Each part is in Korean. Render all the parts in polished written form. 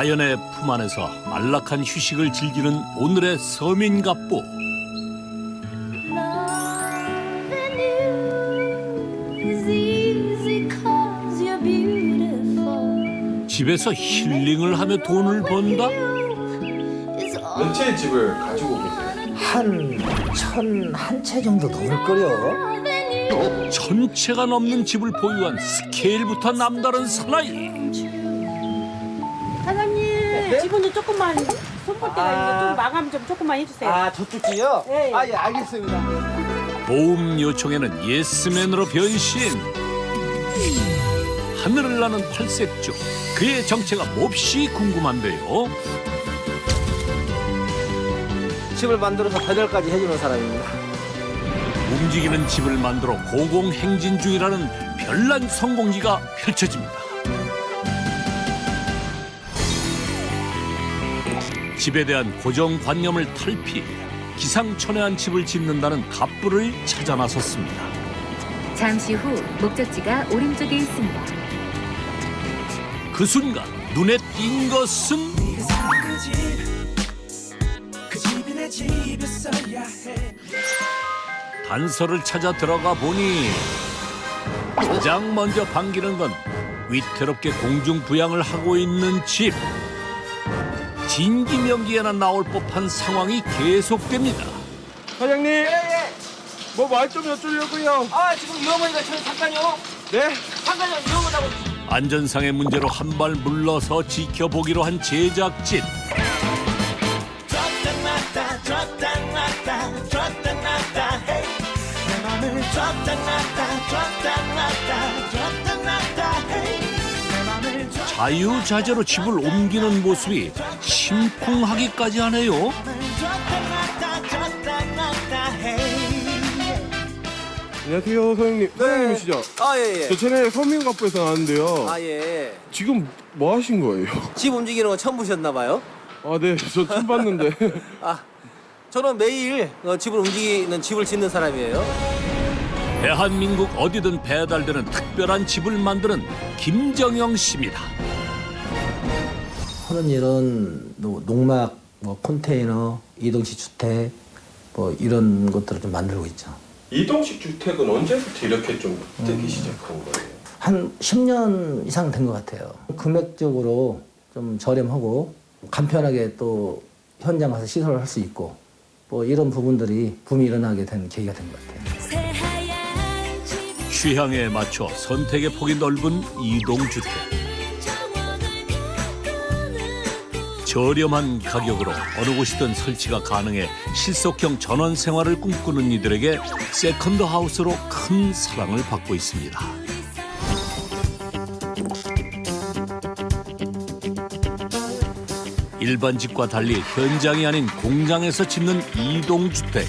자연의 품 안에서 안락한 휴식을 즐기는 오늘의 서민갑부. 집에서 힐링을 하며 돈을 번다? 몇 채의 집을 가지고 계세요? 한 채 정도 넘을걸요. 1000채가 넘는 집을 보유한 스케일부터 남다른 사나이. 사장님, 집은 좀 조금만 손볼때가 있는데 좀 마감 좀 조금만 해주세요. 아, 저쪽이요? 네. 아, 예, 알겠습니다. 도움 요청에는 예스맨으로 변신. 하늘을 나는 팔색조. 그의 정체가 몹시 궁금한데요. 집을 만들어서 배달까지 해주는 사람입니다. 움직이는 집을 만들어 고공행진 중이라는 별난 성공기가 펼쳐집니다. 집에 대한 고정관념을 탈피해 기상천외한 집을 짓는다는 갑부를 찾아 나섰습니다. 잠시 후 목적지가 오른쪽에 있습니다. 그 순간 눈에 띈 것은 단서를 찾아 들어가 보니 가장 먼저 반기는 건 위태롭게 공중부양을 하고 있는 집. 진기명기에나 나올 법한 상황이 계속됩니다. 사장님, 뭐 말 좀 여쭈려고요. 아, 지금 위험하니까 저희 잠깐요. 네? 잠깐요, 위험하다고. 안전상의 문제로 한 발 물러서 지켜보기로 한 제작진. 자유자재로 집을 옮기는 모습이 심쿵하기까지 하네요. 안녕하세요, 사장님. 사장님이시죠? 아, 예, 예. 저 전에 서민갑부에서 나왔는데요. 아, 예. 지금 뭐 하신 거예요? 집 움직이는 거 처음 보셨나 봐요? 아, 네, 저 처음 봤는데. 아, 저는 매일 집을 움직이는 집을 짓는 사람이에요. 대한민국 어디든 배달되는 특별한 집을 만드는 김정영 씨입니다. 하는 일은 농막, 컨테이너, 이동식 주택 이런 것들을 좀 만들고 있죠. 이동식 주택은 언제부터 이렇게 좀 되기 시작한 거예요? 한 10년 이상 된 것 같아요. 금액적으로 좀 저렴하고 간편하게 또 현장 가서 시설을 할 수 있고 이런 부분들이 붐이 일어나게 된 계기가 된 것 같아요. 취향에 맞춰 선택의 폭이 넓은 이동주택. 저렴한 가격으로 어느 곳이든 설치가 가능해 실속형 전원 생활을 꿈꾸는 이들에게 세컨드 하우스로 큰 사랑을 받고 있습니다. 일반 집과 달리 현장이 아닌 공장에서 짓는 이동주택.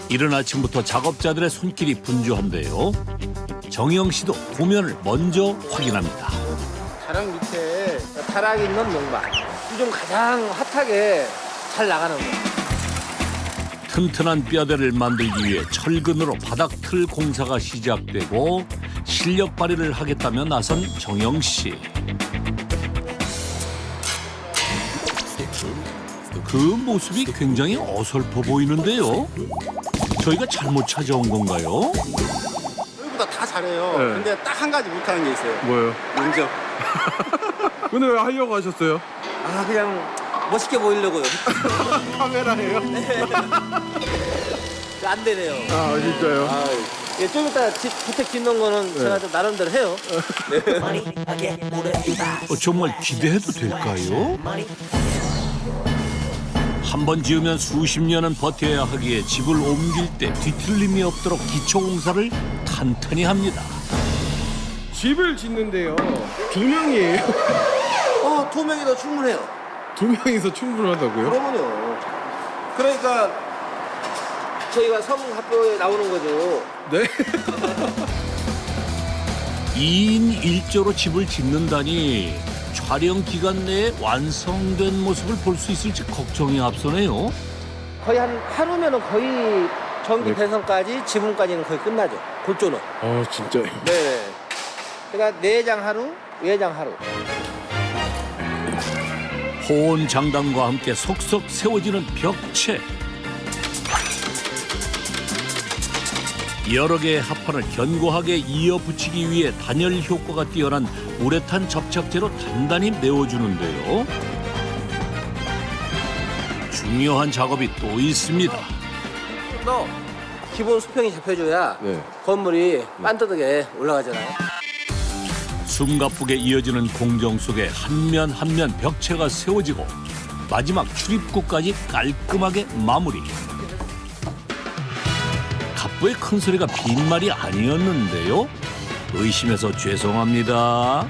이른 아침부터 작업자들의 손길이 분주한데요. 정영 씨도 도면을 먼저 확인합니다. 타락 밑에 타락이 있는 농막. 요즘 가장 핫하게 잘 나가는 거. 튼튼한 뼈대를 만들기 위해 철근으로 바닥 틀 공사가 시작되고 실력 발휘를 하겠다며 나선 정영 씨. 그 모습이 굉장히 어설퍼 보이는데요. 저희가 잘못 찾아온 건가요? 저희보다 다 잘해요. 네. 근데 딱 한 가지 못하는 게 있어요. 뭐예요? 면접. 근데 왜 하려고 하셨어요? 아, 그냥 멋있게 보이려고요. 카메라예요? 안 되네요. 아, 진짜요? 아, 예, 좀 이따 주택 짓는 거는 제가 좀 나름대로 해요. 정말 기대해도 될까요? 한 번 지으면 수십 년은 버텨야 하기에 집을 옮길 때 뒤틀림이 없도록 기초공사를 탄탄히 합니다. 집을 짓는데요. 2명이에요. 2명이도 충분해요. 2명이서 충분하다고요? 그러면요. 그러니까 저희가 서문학교에 나오는 거죠. 네? 2인 1조로 집을 짓는다니 촬영 기간 내에 완성된 모습을 볼 수 있을지 걱정이 앞서네요. 거의 한 하루면은 거의 전기 배선까지 지붕까지는 거의 끝나죠. 골조는. 아, 진짜요? 네. 그러니까 내장 하루, 외장 하루. 고온 장단과 함께 속속 세워지는 벽체. 여러 개의 합판을 견고하게 이어 붙이기 위해 단열 효과가 뛰어난 우레탄 접착제로 단단히 메워주는데요. 중요한 작업이 또 있습니다. 또 기본 수평이 잡혀줘야 네. 건물이 반듯하게 올라가잖아요. 숨가쁘게 이어지는 공정 속에 한 면 한 면 벽체가 세워지고 마지막 출입구까지 깔끔하게 마무리. 갑부의 큰 소리가 빈말이 아니었는데요. 의심해서 죄송합니다.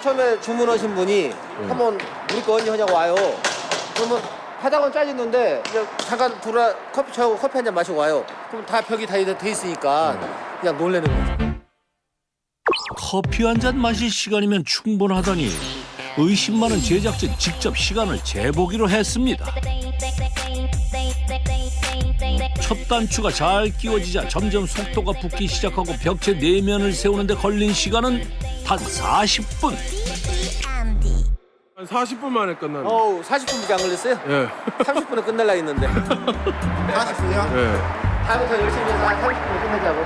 처음에 주문하신 분이 한번 우리 거 언제 하냐고 와요. 그러면 바닥은 짜졌는데 이제 잠깐 돌아 커피 차고 커피 한 잔 마시고 와요. 그럼 다 벽이 다 돼 있으니까 그냥 놀래는 거죠. 커피 한 잔 마실 시간이면 충분하다니 의심 많은 제작진 직접 시간을 재보기로 했습니다. 첫 단추가 잘 끼워지자 점점 속도가 붙기 시작하고 벽체 내면을 세우는데 걸린 시간은 단 40분. 한 40분 만에 끝났네. 40분밖에 안 걸렸어요? 예. 30분에 끝날라 했는데. 40분이요? 예. 다음부터 열심히 해서 한 30분에 끝내자고.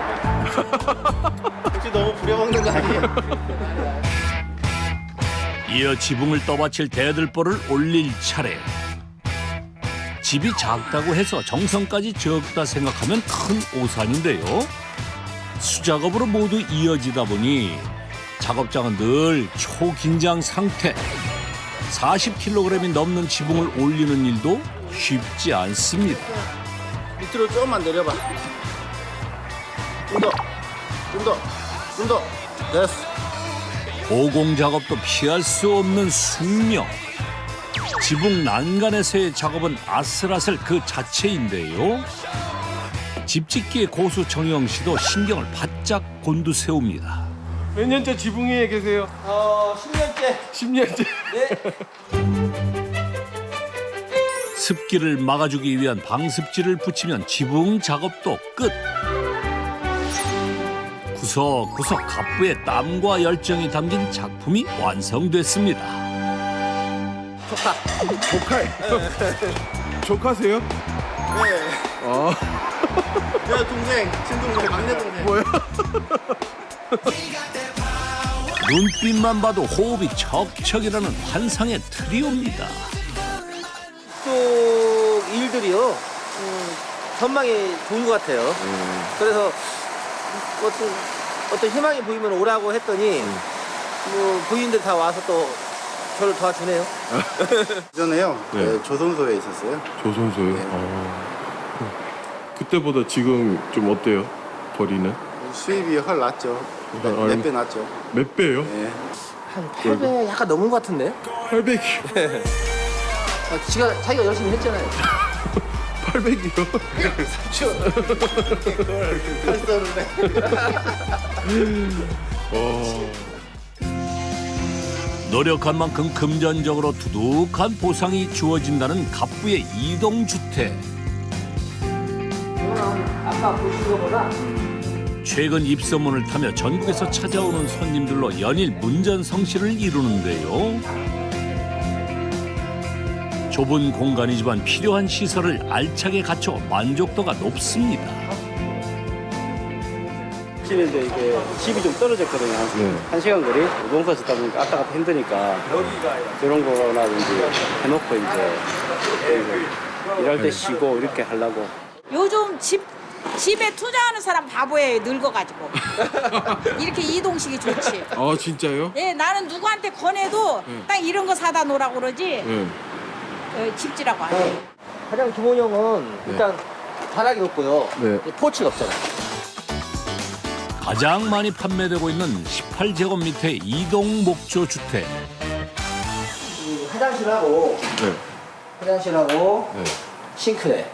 혹시 너무 부려먹는 거 아니에요? 이어 지붕을 떠받칠 대들보를 올릴 차례. 집이 작다고 해서 정성까지 적다 생각하면 큰 오산인데요. 수작업으로 모두 이어지다 보니 작업장은 늘 초긴장 상태. 40kg이 넘는 지붕을 올리는 일도 쉽지 않습니다. 밑으로 조금만 내려봐. 좀 더. 좀 더. 좀 더. 됐어. 오공 작업도 피할 수 없는 숙명. 지붕 난간에서의 작업은 아슬아슬 그 자체인데요. 집짓기의 고수 정영 씨도 신경을 바짝 곤두세웁니다. 몇 년째 지붕 위에 계세요? 10년째. 10년째. 네. 습기를 막아주기 위한 방습지를 붙이면 지붕 작업도 끝. 구석구석 갑부의 땀과 열정이 담긴 작품이 완성됐습니다. 조카. 조카세요? 네. 아. 내 동생, 친동생, 막내 동생. 뭐야? 눈빛만 봐도 호흡이 척척이라는 환상의 트리오입니다. 쪽 일들이요. 전망이 좋은 것 같아요. 그래서 어떤 희망이 보이면 오라고 했더니 뭐 부인들 다 와서 또 저를 도와주네요. 전에요. 네. 네, 조선소에 있었어요. 조선소요? 네. 그때보다 지금 좀 어때요? 벌이는? 수입이 훨 낮죠. 아이고. 몇 배 낮죠. 몇 배요? 네. 한 8배 약간 넘은 것 같은데? 800이요? 자기가 열심히 했잖아요. 800이요? 노력한 만큼 금전적으로 두둑한 보상이 주어진다는 갑부의 이동주택. 아까 보신 것보다 최근 입소문을 타며 전국에서 찾아오는 손님들로 연일 문전성시를 이루는데요. 좁은 공간이지만 필요한 시설을 알차게 갖춰 만족도가 높습니다. 집에 이제 이게 집이 좀 떨어졌거든요. 네. 1시간 거리 농사 짓다 보니까 왔다 갔다 힘드니까 이런 거라든지 해놓고 이제 일할 때 쉬고 이렇게 하려고. 요즘 집에 투자하는 사람 바보예요. 늙어가지고. 이렇게 이동식이 좋지. 아 진짜요? 예, 나는 누구한테 권해도 딱 이런 거 사다 놓으라고 그러지 네. 집지라고 안 해. 가장 기본형은 일단 다락이 없고요. 네. 포치가 없잖아요. 가장 많이 판매되고 있는 18제곱미터의 이동 목조 주택. 화장실하고 네. 화장실하고 네. 싱크대.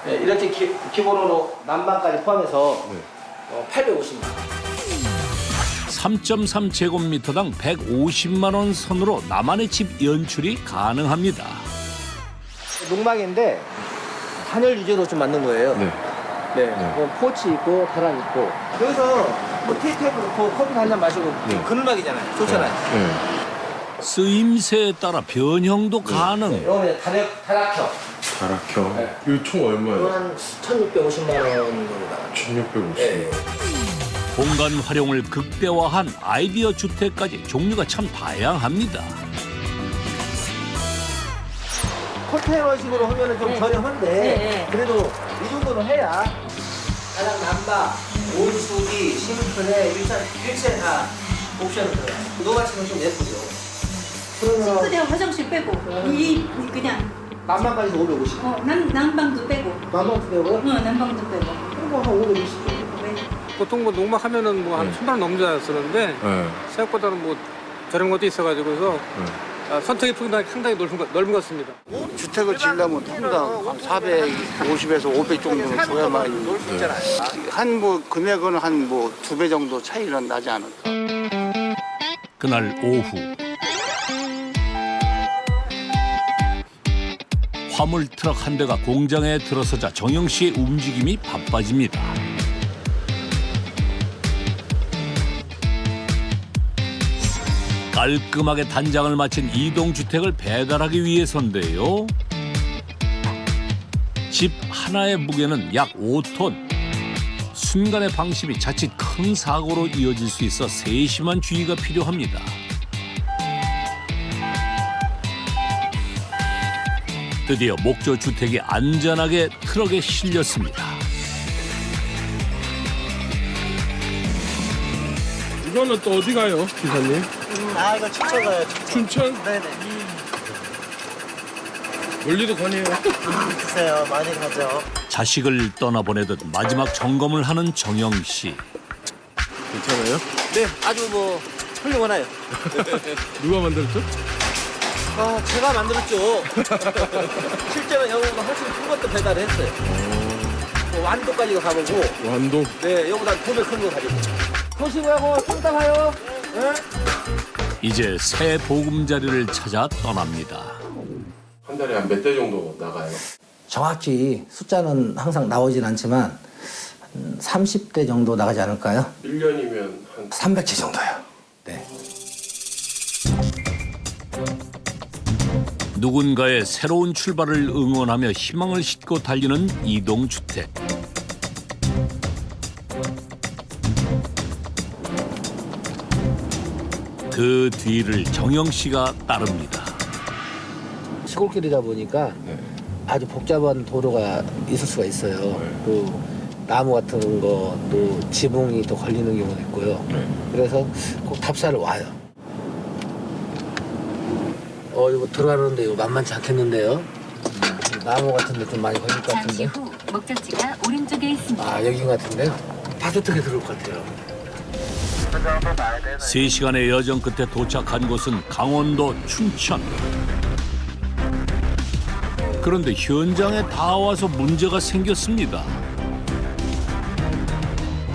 네, 이렇게 기본으로 난방까지 포함해서 850만 원. 3.3제곱미터당 150만 원 선으로 나만의 집 연출이 가능합니다. 농막인데 단열 유제로 좀 만든 거예요. 네. 네. 포치 있고 다락 있고. 여기서 뭐 테이블 놓고 커피 한 잔 마시고 네. 그늘막이잖아요. 좋잖아요. 네. 쓰임새에 따라 변형도 가능. 이거는 다락형. 다락형. 이거 총 얼마예요? 이건 한 1,650만 원 정도 나가요. 1650. 네. 공간 활용을 극대화한 아이디어 주택까지 종류가 참 다양합니다. 컨테이너식으로 하면은 좀 저렴한데 네. 그래도 이 정도는 해야 가장 난방, 온수기, 싱크대 일체 다 옵션을 들어요. 노같이는 좀 예쁘죠. 그러면 그냥 화장실 빼고 이 그냥 난방까지도 550. 난방도 빼고 난방도 되고요? 난방도 빼고 그리고 한 520 정도. 보통 뭐 농막하면은 뭐 한 1,000만 원 넘는 줄 알았었는데 네. 생각보다는 뭐 저런 것도 있어가지고서 선택의 폭이 상당히 넓은 것 같습니다. 주택을 지으려면 통당 한 450에서 500 정도는 줘야만 한 뭐 금액은 한 뭐 2배 정도 차이는 나지 않을까. 그날 오후 화물 트럭 한 대가 공장에 들어서자 정영 씨의 움직임이 바빠집니다. 깔끔하게 단장을 마친 이동 주택을 배달하기 위해서인데요. 집 하나의 무게는 약 5톤. 순간의 방심이 자칫 큰 사고로 이어질 수 있어 세심한 주의가 필요합니다. 드디어 목조 주택이 안전하게 트럭에 실렸습니다. 이거는 또 어디 가요, 기사님? 이거 춘천 가요. 춘천? 네네. 멀리도 가네요. 글쎄요, 많이 가죠. 자식을 떠나보내듯 마지막 점검을 하는 정영 씨. 괜찮아요? 네, 아주 뭐 훌륭하나요. 누가 만들었죠? 제가 만들었죠. 실제로 여기보다 훨씬 큰 것도 배달했어요. 뭐 완도까지도 가보고. 완도. 네, 여기보다 2배 큰 거 가지고. 조심하고 좀 이따 가요. 네? 이제 새 보금자리를 찾아 떠납니다. 한 달에 한 몇 대 정도 나가요? 정확히 숫자는 항상 나오진 않지만 한 30대 정도 나가지 않을까요? 1년이면 한 300대 정도요. 네. 누군가의 새로운 출발을 응원하며 희망을 싣고 달리는 이동주택. 그 뒤를 정영 씨가 따릅니다. 시골길이다 보니까 아주 복잡한 도로가 있을 수가 있어요. 또 나무 같은 거, 또 지붕이 또 걸리는 경우도 있고요. 그래서 꼭 답사를 와요. 이거 들어가는데 이거 만만치 않겠는데요? 나무 같은 데 좀 많이 걸릴 것 잠시 같은데. 후 목적지가 오른쪽에 있습니다. 여긴 같은데요? 따뜻하게 들어올 것 같아요. 3시간의 여정 끝에 도착한 곳은 강원도 춘천. 그런데 현장에 다 와서 문제가 생겼습니다.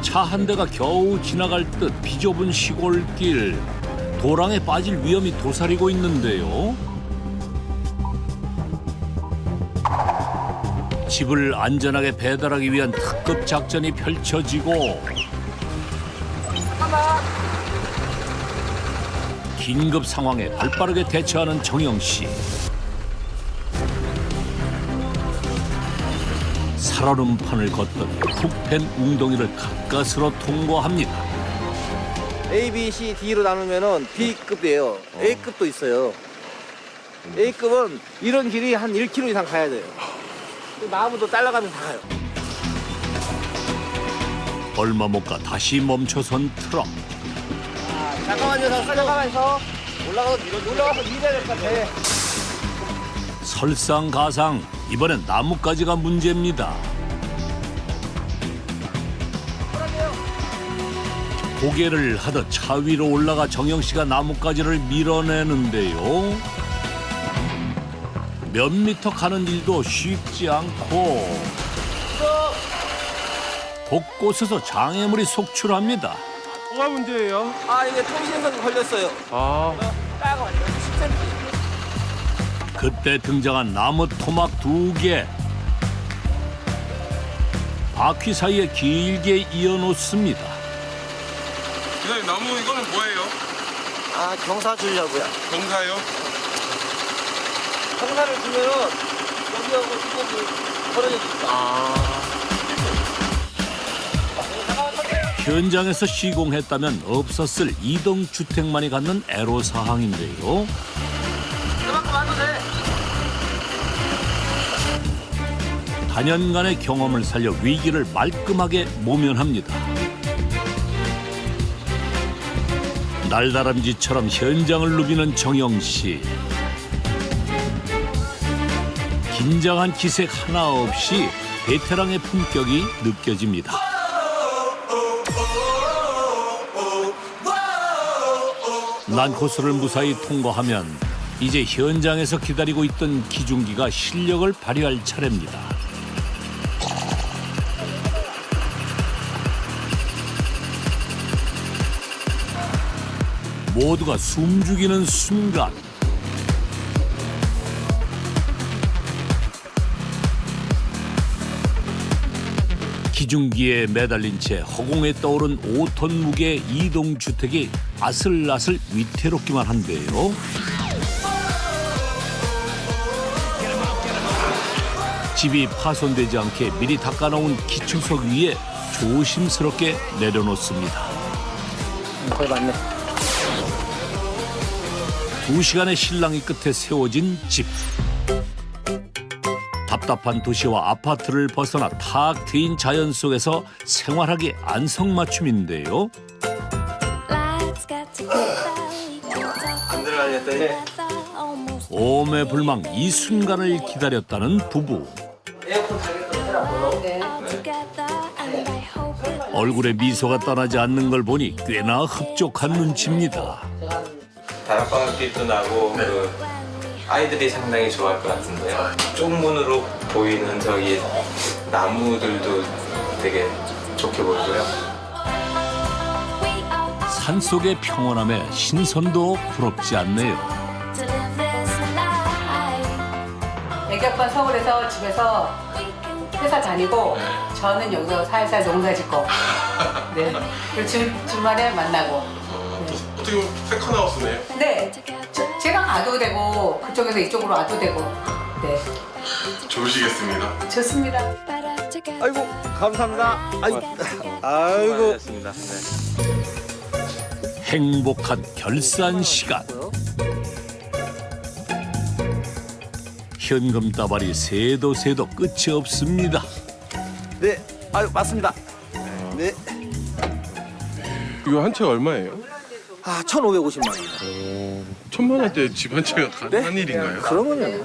차 한 대가 겨우 지나갈 듯 비좁은 시골길. 도랑에 빠질 위험이 도사리고 있는데요. 집을 안전하게 배달하기 위한 특급 작전이 펼쳐지고 긴급 상황에 발빠르게 대처하는 정영 씨. 살얼음판을 걷던 푹 팬 웅덩이를 가까스로 통과합니다. A, B, C, D로 나누면은 B급이에요. A급도 있어요. A급은 이런 길이 한 1km 이상 가야 돼요. 나무도 잘라가면서 가요. 얼마 못 가 다시 멈춰선 트럭. 잠깐만요, 잠깐만요. 올라가서 밀어야 될 것 같아. 설상가상 이번엔 나뭇가지가 문제입니다. 고개를 하듯 차 위로 올라가 정영 씨가 나뭇가지를 밀어내는데요. 몇 미터 가는 일도 쉽지 않고 곳곳에서 장애물이 속출합니다. 뭐가 문제예요? 이게 통신선이 걸렸어요. 빨간 완전 10cm. 그때 등장한 나무 토막 2개. 바퀴 사이에 길게 이어놓습니다. 기사님 나무 이거는 뭐예요? 아, 경사 주려고요. 경사요? 경사를 주면은 여기하고 이쪽이 벌어지니까. 현장에서 시공했다면 없었을 이동 주택만이 갖는 애로사항인데요. 그만큼 와도 돼. 단연간의 경험을 살려 위기를 말끔하게 모면합니다. 날다람쥐처럼 현장을 누비는 정영 씨. 긴장한 기색 하나 없이 베테랑의 품격이 느껴집니다. 난코스를 무사히 통과하면 이제 현장에서 기다리고 있던 기중기가 실력을 발휘할 차례입니다. 모두가 숨죽이는 순간 기중기에 매달린 채 허공에 떠오른 5톤 무게의 이동주택이 아슬아슬 위태롭기만 한데요. 집이 파손되지 않게 미리 닦아놓은 기초석 위에 조심스럽게 내려놓습니다. 거의 맞네. 2시간의 실랑이 끝에 세워진 집. 답답한 도시와 아파트를 벗어나 탁 트인 자연 속에서 생활하기 안성맞춤인데요. 안 들어가겠더니 오매불망 이 순간을 기다렸다는 부부. 에어컨 달겠다 해라고요. 얼굴에 미소가 떠나지 않는 걸 보니 꽤나 흡족한 눈치입니다. 다락방귀도 나고 그 아이들이 상당히 좋아할 것 같은데요. 쪽문으로 보이는 저기 나무들도 되게 좋게 보이고요. 산속의 평온함에 신선도 부럽지 않네요. 애기 아빠 서울에서 집에서 회사 다니고 저는 여기서 살살 농사 짓고 네. 그리고 주말에 만나고 어떻게 보면 세컨하우스네요. 네. 제가 와도 되고 그쪽에서 이쪽으로 와도 되고 네. 좋으시겠습니다. 좋습니다. 아이고, 감사합니다. 아이고. 행복한 결산 시간. 현금 따발이 새도 끝이 없습니다. 네, 아유, 맞습니다. 네. 이거 한 채 얼마예요? 아, 1,550만 원. 1,000만 원대 집 한 채가 가능한 일인가요? 그러면요.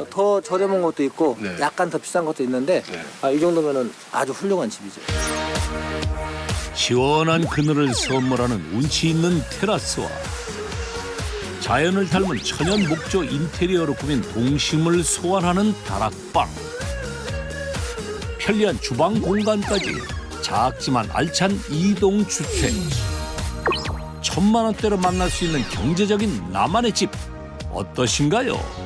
더 저렴한 것도 있고 네. 약간 더 비싼 것도 있는데 네. 이 정도면은 아주 훌륭한 집이죠. 시원한 그늘을 선물하는 운치 있는 테라스와 자연을 닮은 천연 목조 인테리어로 꾸민 동심을 소환하는 다락방. 편리한 주방 공간까지 작지만 알찬 이동주택. 1,000만 원대로 만날 수 있는 경제적인 나만의 집 어떠신가요?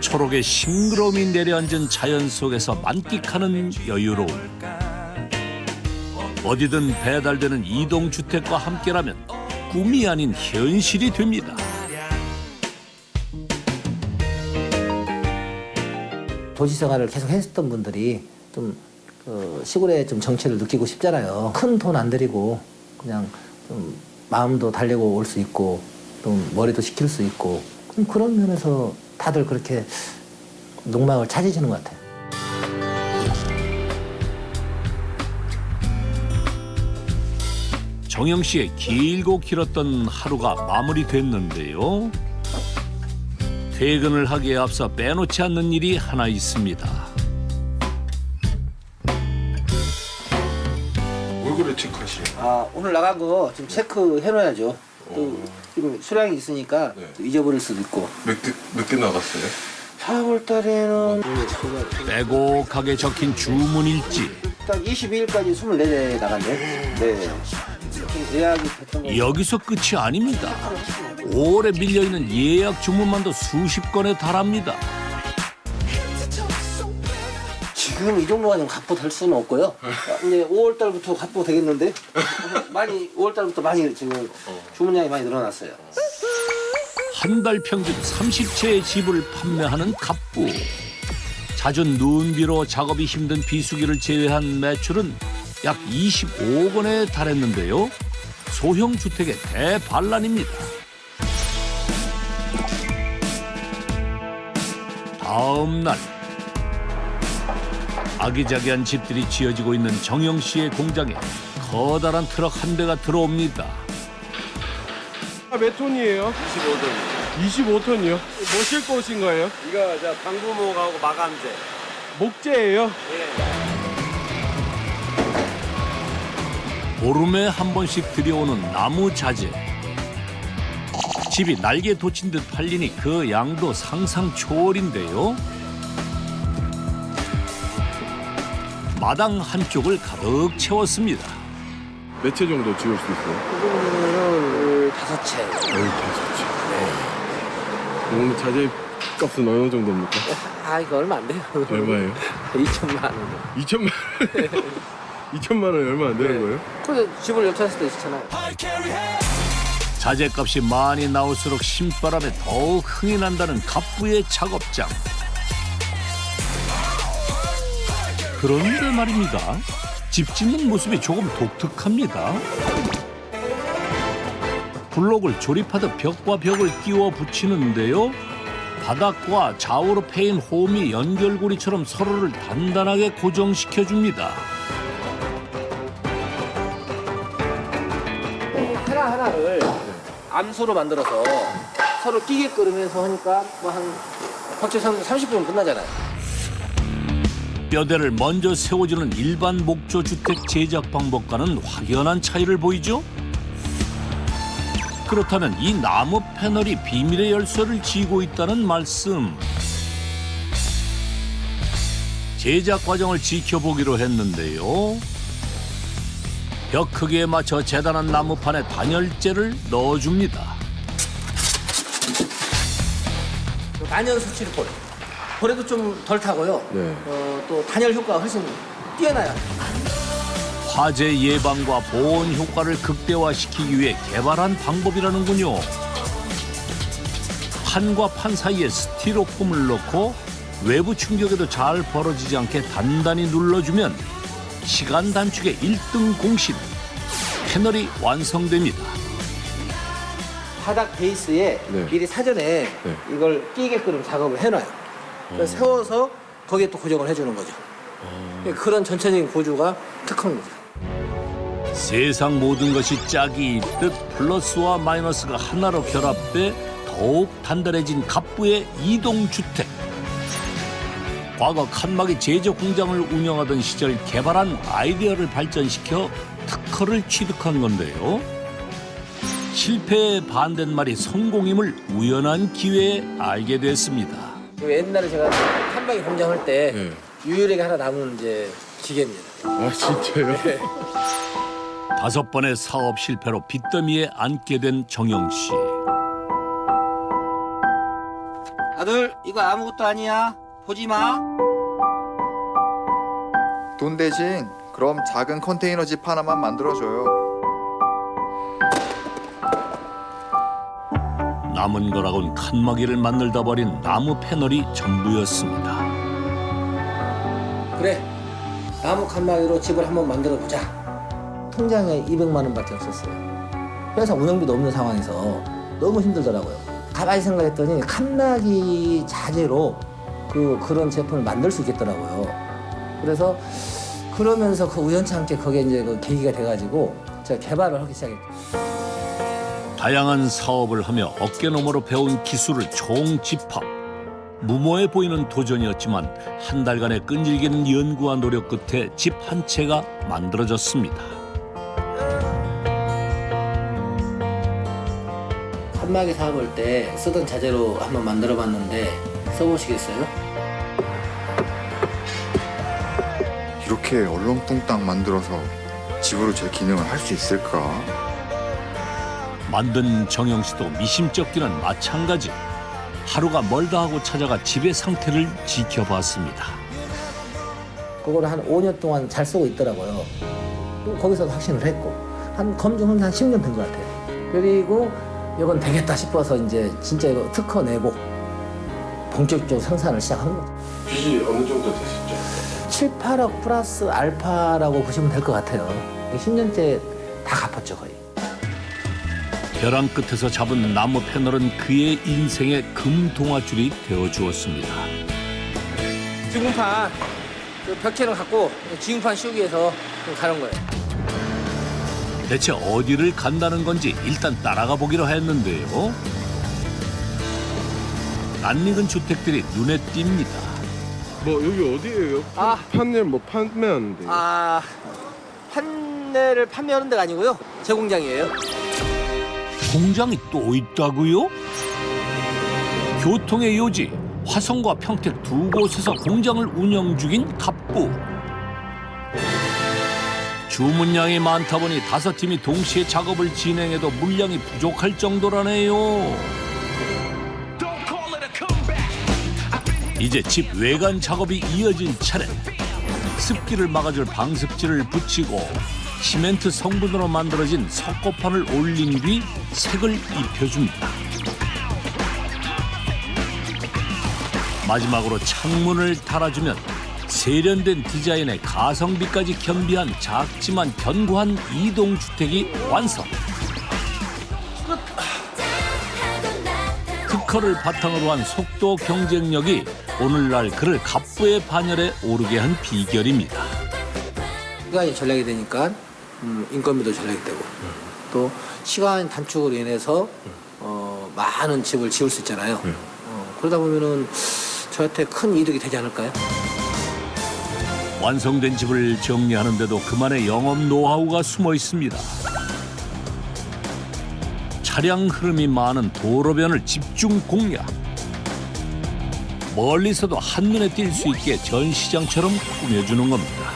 초록의 싱그러움이 내려앉은 자연 속에서 만끽하는 여유로움. 어디든 배달되는 이동주택과 함께라면 꿈이 아닌 현실이 됩니다. 도시 생활을 계속 했었던 분들이 좀 시골에 좀 정취를 느끼고 싶잖아요. 큰 돈 안 들이고 그냥 좀 마음도 달래고 올 수 있고 좀 머리도 식힐 수 있고 그런 면에서 다들 그렇게 농막을 찾으시는 것 같아요. 정영 씨의 길고 길었던 하루가 마무리됐는데요. 퇴근을 하기에 앞서 빼놓지 않는 일이 하나 있습니다. 얼굴에 체크하시요. 아, 오늘 나간 거 지금 체크해놔야죠. 또 지금 수량이 있으니까 네. 또 잊어버릴 수도 있고. 몇 개 나갔어요? 4월 달에는 빼곡하게 적힌 주문일지. 딱 22일까지 24대 나갔네. 네. 예약이 됐던 거. 여기서 끝이 아닙니다. 오래 밀려있는 예약 주문만도 수십 건에 달합니다. 지금 이 정도가 좀 갑부될 수는 없고요. 이제 5월 달부터 갑부 되겠는데 많이 5월 달부터 많이 지금 주문량이 많이 늘어났어요. 한 달 평균 30채의 집을 판매하는 갑부. 잦은 눈 비로 작업이 힘든 비수기를 제외한 매출은 약 25억 원에 달했는데요. 소형 주택의 대반란입니다. 다음 날 아기자기한 집들이 지어지고 있는 정영 씨의 공장에 커다란 트럭 한 대가 들어옵니다. 몇 톤이에요? 25톤. 25톤이요? 뭐 싣고 오신 거예요? 이거 저 방부목하고 마감재. 목재예요? 보름에 한 번씩 들여오는 나무 자재. 집이 날개 돋친 듯 팔리니 그 양도 상상 초월인데요. 마당 한쪽을 가득 채웠습니다. 몇 채 정도 지을 수 있어요? 이거는 5채. 5채. 오늘 자재 값은 어느 정도입니까? 아 이거 얼마 안 돼요. 얼마예요? 2천만 원. 2천만 원? 2천만 원이 얼마 안 되는 거예요? 근데 집을 옆차했을 때 있잖아요. 자재값이 많이 나올수록 신바람에 더욱 흥이 난다는 갑부의 작업장. 그런데 말입니다. 집 짓는 모습이 조금 독특합니다. 블록을 조립하듯 벽과 벽을 끼워 붙이는데요. 바닥과 좌우로 패인 홈이 연결고리처럼 서로를 단단하게 고정시켜줍니다. 하나를 암수로 만들어서 서로 끼게끔 해서 하니까 뭐 한 박제 30분 끝나잖아요. 뼈대를 먼저 세워주는 일반 목조 주택 제작 방법과는 확연한 차이를 보이죠? 그렇다면 이 나무 패널이 비밀의 열쇠를 쥐고 있다는 말씀. 제작 과정을 지켜보기로 했는데요. 벽 크기에 맞춰 재단한 나무판에 단열재를 넣어줍니다. 단열 수치를 볼에도 좀 덜 타고요. 네. 또 단열 효과가 훨씬 뛰어나요. 화재 예방과 보온 효과를 극대화시키기 위해 개발한 방법이라는군요. 판과 판 사이에 스티로폼을 넣고 외부 충격에도 잘 벌어지지 않게 단단히 눌러주면 시간 단축의 1등 공신. 패널이 완성됩니다. 바닥 베이스에 네. 미리 사전에 이걸 끼게끔 작업을 해놔요. 그래서 세워서 거기에 또 고정을 해주는 거죠. 그런 전체적인 구조가 특허입니다. 세상 모든 것이 짝이 있듯 플러스와 마이너스가 하나로 결합돼 더욱 단단해진 갑부의 이동주택. 과거 칸막이 제조 공장을 운영하던 시절 개발한 아이디어를 발전시켜 특허를 취득한 건데요. 실패에 반대말이 성공임을 우연한 기회에 알게 됐습니다. 옛날에 제가 칸막이 공장할 때 유일하게 하나 남은 이제 기계입니다. 아 진짜요? 5번의 사업 실패로 빚더미에 앉게 된 정영 씨. 아들 이거 아무것도 아니야. 보지 마. 돈 대신 그럼 작은 컨테이너 집 하나만 만들어줘요. 남은 거라곤 칸막이를 만들다 버린 나무 패널이 전부였습니다. 그래. 나무 칸막이로 집을 한번 만들어 보자. 통장에 200만 원밖에 없었어요. 회사 운영비도 없는 상황에서 너무 힘들더라고요. 가만히 생각했더니 칸막이 자재로 그런 제품을 만들 수 있겠더라고요. 그래서 그러면서 그 우연찮게 그게 이제 그 계기가 돼가지고 제가 개발을 하기 시작했죠. 다양한 사업을 하며 어깨너머로 배운 기술을 총집합. 무모해 보이는 도전이었지만 한 달간의 끈질긴 연구와 노력 끝에 집 한 채가 만들어졌습니다. 칸막이 사업할 때 쓰던 자재로 한번 만들어봤는데 써보시겠어요? 이렇게 얼렁뚱땅 만들어서 집으로 제 기능을 할 수 있을까? 만든 정영 씨도 미심쩍기는 마찬가지. 하루가 멀다 하고 찾아가 집의 상태를 지켜봤습니다. 그걸 한 5년 동안 잘 쓰고 있더라고요. 또 거기서도 확신을 했고 한 검증은 한 10년 된 것 같아요. 그리고 이건 되겠다 싶어서 이제 진짜 이거 특허 내고 본격적으로 생산을 시작한 거죠. 빚이 어느 정도 되셨죠? 7, 8억 플러스 알파라고 보시면 될 것 같아요. 10년째 다 갚았죠 거의. 벼랑 끝에서 잡은 나무 패널은 그의 인생의 금동아줄이 되어주었습니다. 지붕판 그 벽체는 갖고 지붕판 씌우기 위해서 가는 거예요. 대체 어디를 간다는 건지 일단 따라가 보기로 했는데요. 낯익은 주택들이 눈에 띕니다. 뭐 여기 어디예요? 판넬 뭐 판매하는데. 판넬을 판매하는 데가 아니고요. 제 공장이에요. 공장이 또 있다고요? 교통의 요지 화성과 평택 두 곳에서 공장을 운영 중인 갑부. 주문량이 많다 보니 5팀이 동시에 작업을 진행해도 물량이 부족할 정도라네요. 이제 집 외관 작업이 이어진 차례. 습기를 막아줄 방습제를 붙이고 시멘트 성분으로 만들어진 석고판을 올린 뒤 색을 입혀줍니다. 마지막으로 창문을 달아주면 세련된 디자인의 가성비까지 겸비한 작지만 견고한 이동주택이 완성. 특허를 바탕으로 한 속도 경쟁력이 오늘날 그를 갑부의 반열에 오르게 한 비결입니다. 시간이 절약이 되니까 인건비도 절약이 되고 또 시간 단축으로 인해서 많은 집을 지을 수 있잖아요. 그러다 보면은 저한테 큰 이득이 되지 않을까요? 완성된 집을 정리하는데도 그만의 영업 노하우가 숨어 있습니다. 차량 흐름이 많은 도로변을 집중 공략. 멀리서도 한눈에 띌 수 있게 전시장처럼 꾸며주는 겁니다.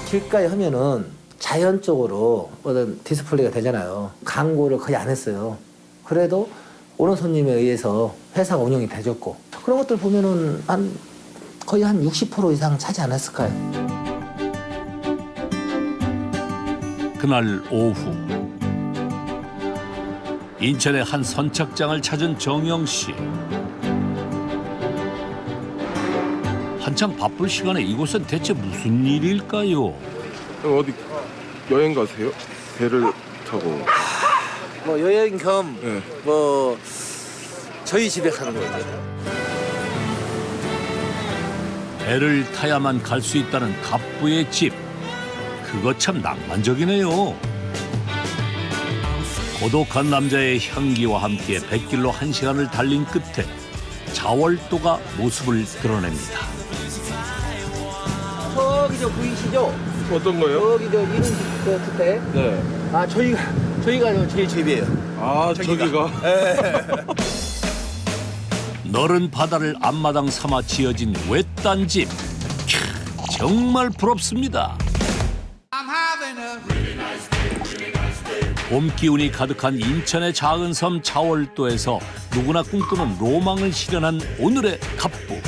길가에 하면은 자연적으로 어떤 디스플레이가 되잖아요. 광고를 거의 안 했어요. 그래도 오는 손님에 의해서 회사가 운영이 되졌고 그런 것들 보면은 거의 한 60% 이상 차지 않았을까요? 그날 오후 인천의 한 선착장을 찾은 정영 씨. 한창 바쁠 시간에 이곳은 대체 무슨 일일까요? 어디 여행 가세요? 배를 타고. 뭐 여행 겸 네. 뭐 저희 집에 가는 거죠. 배를 타야만 갈 수 있다는 갑부의 집. 그거 참 낭만적이네요. 고독한 남자의 향기와 함께 뱃길로 1시간을 달린 끝에 자월도가 모습을 드러냅니다. 저기 저 보이시죠? 어떤 거요? 저기 저 이런 주택. 네. 저희가 제일 집이에요. 저기가? 네. 너른 바다를 앞마당 삼아 지어진 외딴 집. 캬, 정말 부럽습니다. 봄 기운이 가득한 인천의 작은 섬 자월도에서 누구나 꿈꾸는 로망을 실현한 오늘의 갑부.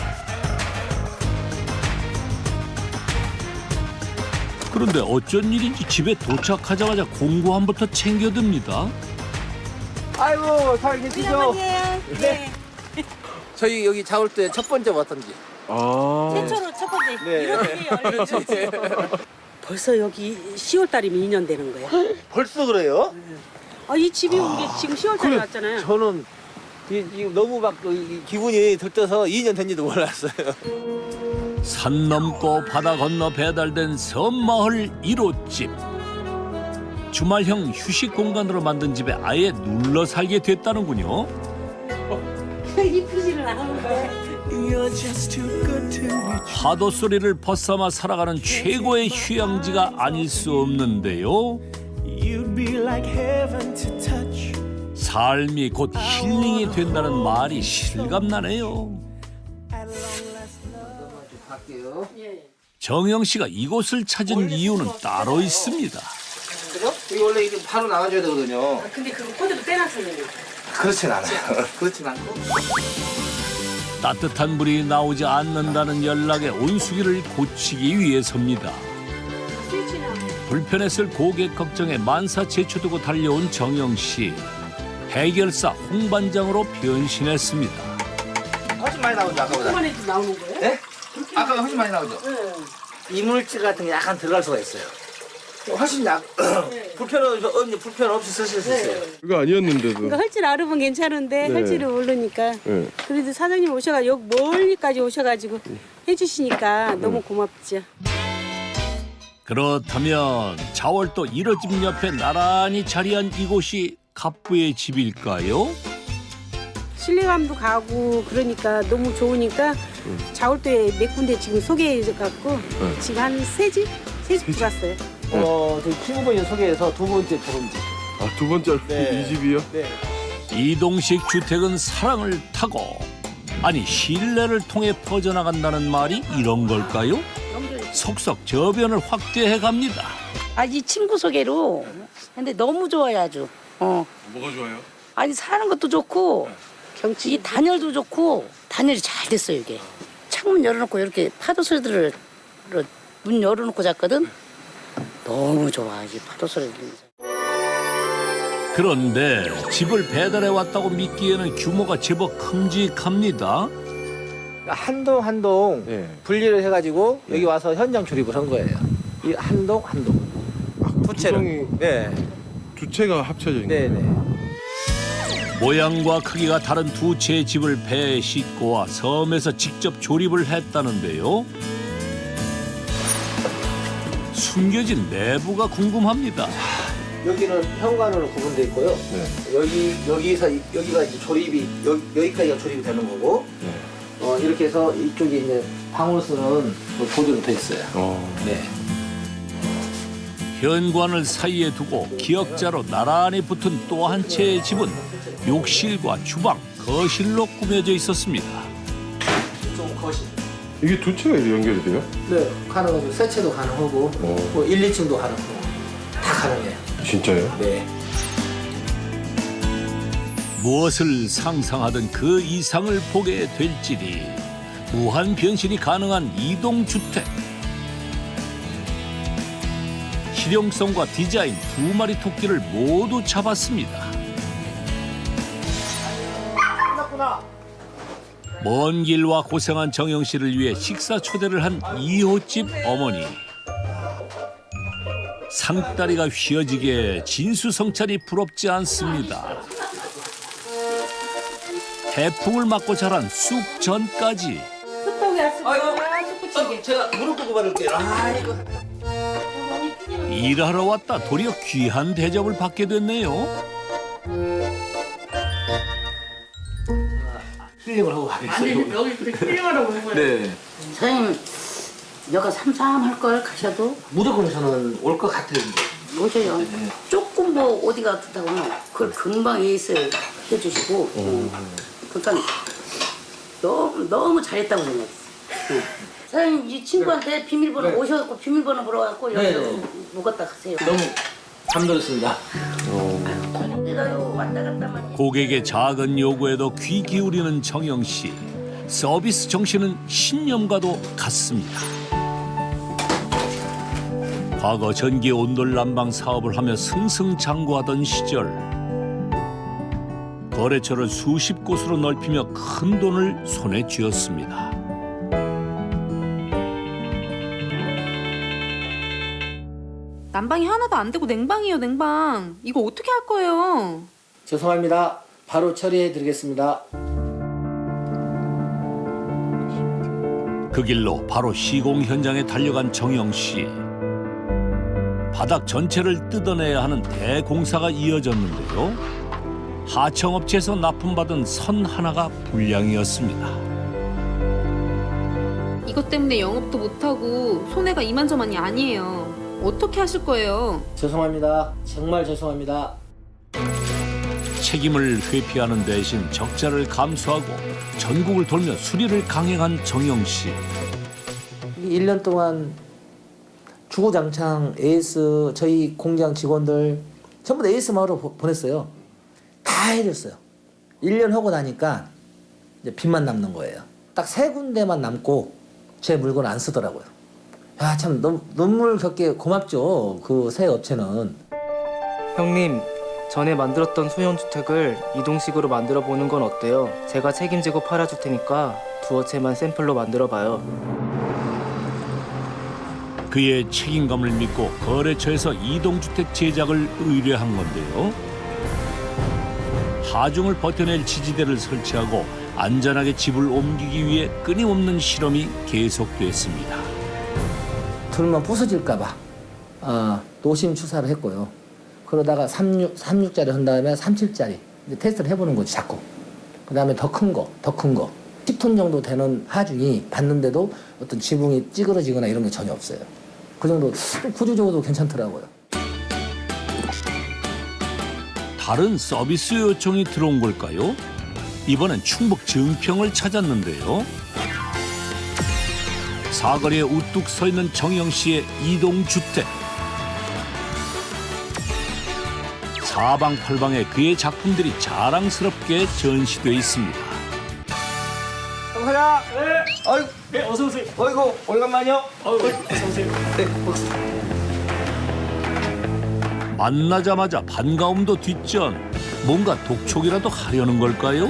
그런데 어쩐 일인지 집에 도착하자마자 공구함부터 챙겨듭니다. 아이고 잘 계시죠? 네. 저희 여기 자월도에 첫 번째 왔던지. 최초로 첫 번째 네. 이렇게 열린 벌써 여기 10월 달이면 2년 되는 거예요. 벌써 그래요? 이 집이 온 게 지금 10월 달에 왔잖아요. 저는 너무 막 기분이 들떠서 2년 된지도 몰랐어요. 산 넘고 바다 건너 배달된 섬마을 1호집. 주말형 휴식 공간으로 만든 집에 아예 눌러 살게 됐다는군요. 이쁘지는 않은데. 파도 소리를 벗삼아 살아가는 최고의 휴양지가 아닐 수 없는데요. 삶이 곧 힐링이 된다는 말이 실감나네요. 정영 씨가 이곳을 찾은 이유는 따로 있습니다. 그죠? 여기 원래 이게 바로 나가줘야 되거든요. 근데 그거 코드도 떼놨어요. 그렇진 않아요. 그렇진 않고. 따뜻한 물이 나오지 않는다는 연락에 온수기를 고치기 위해서입니다. 불편했을 고객 걱정에 만사제초두고 달려온 정영 씨. 해결사 홍반장으로 변신했습니다. 훨씬 많이 나오죠 아까보다. 그만해도 나오는 거예요? 네? 아까가 훨씬 많이 나오죠. 이물질 같은 게 약간 들어갈 수가 있어요. 훨씬 불편 없이 쓰실 수 있어요. 그거 아니었는데도. 그러니까 할 줄 알으면 괜찮은데 할 줄을 모르니까. 네. 그래도 사장님 오셔가 여기 멀리까지 오셔가지고 해주시니까 너무 고맙죠. 그렇다면 자월도 1호집 옆에 나란히 자리한 이곳이 갑부의 집일까요? 신뢰감도 가고 그러니까 너무 좋으니까 자월도에 몇 군데 지금 소개해갖고 지금 한 세 집 들어왔어요. 저희 피부분이 소개해서 두 번째 들어온 집. 아, 두 번째 이 집이요? 네. 이동식 주택은 사랑을 타고 아니 신뢰를 통해 퍼져나간다는 말이 이런 걸까요? 속속 저변을 확대해 갑니다. 아, 이 친구 소개로. 근데 너무 좋아요, 아주. 뭐가 좋아요? 아니, 사는 것도 좋고, 이 단열도 좋고, 단열이 잘 됐어요, 이게. 창문 열어놓고 이렇게 파도 소리들을 문 열어놓고 잤거든? 너무 좋아, 이 파도 소리 들리면서. 그런데 집을 배달해 왔다고 믿기에는 규모가 제법 큼직합니다. 한 동 분리를 해가지고 여기 와서 현장 조립을 한 거예요. 이 한 동. 두 채로. 네. 두 채가 합쳐져 있는 네네. 모양과 크기가 다른 두 채의 집을 배에 싣고 와 섬에서 직접 조립을 했다는데요. 숨겨진 내부가 궁금합니다. 여기는 현관으로 구분돼 있고요. 여기가 이제 조립이 여기까지가 조립이 되는 거고. 이렇게 해서 이쪽에 이제 방울수는 보조로 돼 있어요. 네. 현관을 사이에 두고 기역자로 나란히 붙은 또 한 채의 집은 욕실과 주방, 거실로 꾸며져 있었습니다. 좀 거실. 이게 두 채가 연결이 돼요? 네, 가능하고 세 채도 가능하고 뭐 1, 2층도 가능하고 다 가능해요. 진짜요? 네. 무엇을 상상하든 그 이상을 보게 될지니 무한 변신이 가능한 이동주택. 실용성과 디자인 두 마리 토끼를 모두 잡았습니다. 먼 길와 고생한 정영 씨를 위해 식사 초대를 한 2호집 어머니. 상다리가 휘어지게 진수성찬이 부럽지 않습니다. 태풍을 맞고 자란 쑥전까지. 쑥떡이 왔습니다. 쑥부찌개. 제가 무릎 꿇고 받을게요. 아이고. 일하러 왔다 도리어 귀한 대접을 받게 됐네요. 힐링을 하고 가겠어요. 아니, 여기 그렇게 힐링하라고 온 거예요. 네. 사장님, 여가 삼삼할 걸 가셔도 무조건 저는 올 것 같아요. 오셔요. 조금 뭐 어디가 아프다고는 그걸 금방 AS 해주시고 그러니까 너무 잘했다고 생각했어요. 사장님 이 친구한테 비밀번호 오셔갖고 비밀번호 물어갖고 여기로 묵었다 가세요. 너무 감동했습니다. 내가요 왔다 갔다만 고객의 작은 요구에도 귀 기울이는 정영 씨. 서비스 정신은 신념과도 같습니다. 과거 전기 온돌 난방 사업을 하며 승승장구하던 시절 거래처를 수십 곳으로 넓히며 큰 돈을 손에 쥐었습니다. 난방이 하나도 안 되고 냉방이에요, 냉방. 이거 어떻게 할 거예요? 죄송합니다. 바로 처리해 드리겠습니다. 그 길로 바로 시공 현장에 달려간 정영 씨. 바닥 전체를 뜯어내야 하는 대공사가 이어졌는데요. 하청업체에서 납품받은 선 하나가 불량이었습니다. 이것 때문에 영업도 못하고 손해가 이만저만이 아니에요. 어떻게 하실 거예요? 죄송합니다. 정말 죄송합니다. 책임을 회피하는 대신 적자를 감수하고 전국을 돌며 수리를 강행한 정영 씨. 1년 동안 주구장창 AS 저희 공장 직원들 전부 다 AS 마을로 보냈어요. 다 해줬어요. 1년 하고 나니까 이제 빚만 남는 거예요. 딱 3군데만 남고 제 물건 안 쓰더라고요. 야, 참 눈물겹게 고맙죠. 그 새 업체는. 형님, 전에 만들었던 소형주택을 이동식으로 만들어 보는 건 어때요? 제가 책임지고 팔아줄 테니까 2업체만 샘플로 만들어 봐요. 그의 책임감을 믿고 거래처에서 이동주택 제작을 의뢰한 건데요. 하중을 버텨낼 지지대를 설치하고 안전하게 집을 옮기기 위해 끊임없는 실험이 계속됐습니다. 들면 부서질까 봐 노심추사를 했고요. 그러다가 36짜리 한 다음에 37짜리 이제 테스트를 해보는 거지 자꾸. 그 다음에 더 큰 거, 더 큰 거. 10톤 정도 되는 하중이 봤는데도 어떤 지붕이 찌그러지거나 이런 게 전혀 없어요. 그 정도 구조적으로도 괜찮더라고요. 다른 서비스 요청이 들어온 걸까요? 이번엔 충북 증평을 찾았는데요. 사거리에 우뚝 서 있는 정영 씨의 이동주택. 사방팔방에 그의 작품들이 자랑스럽게 전시돼 있습니다. 형사야. 네. 어이. 네, 어서 오세요. 어이구, 오래간만이요. 어서 오세요. 네. 만나자마자 반가움도 뒷전. 뭔가 독촉이라도 하려는 걸까요?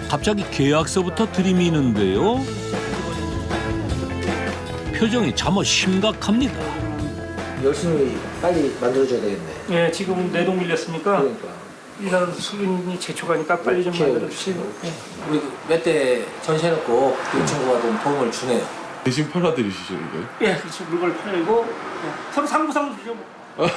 갑자기 계약서부터 들이미는데요. 표정이 참어 심각합니다. 열심히 빨리 만들어줘야 되겠네. 예, 지금 내동 밀렸으니까 그러니까. 일단 수빈이 제초가니까 빨리 좀 만들어 주세요. 우리 몇 대 전시해놓고 이 친구가 좀 도움을 주네요. 대신 팔아드리시죠 이거? 예, 그렇죠. 물건을 팔고 예. 서로 상부상부 주죠. 뭐.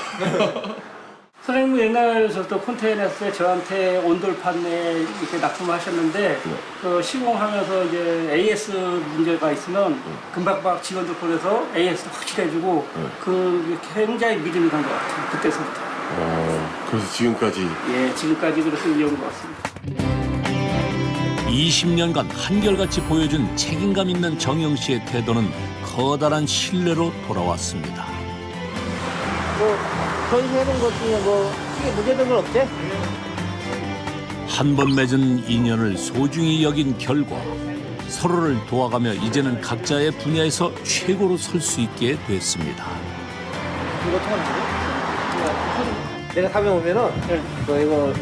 선생님은 옛날부터 콘테이너에 저한테 온돌판에 이렇게 납품하셨는데 그 시공하면서 이제 AS 문제가 있으면 금방 직원들 보내서 AS 확실해주고 그 굉장히 믿음이 간 것 같아요. 그때서부터. 그래서 지금까지. 예, 지금까지 그래서 이어온 것 같습니다. 20년간 한결같이 보여준 책임감 있는 정영 씨의 태도는 커다란 신뢰로 돌아왔습니다. 전시해놓은 것 중에 뭐 크게 문제된 건 없지? 한 번 맺은 인연을 소중히 여긴 결과 서로를 도와가며 이제는 각자의 분야에서 최고로 설 수 있게 됐습니다. 이거 통화는 내가 다음에 오면은 너 이거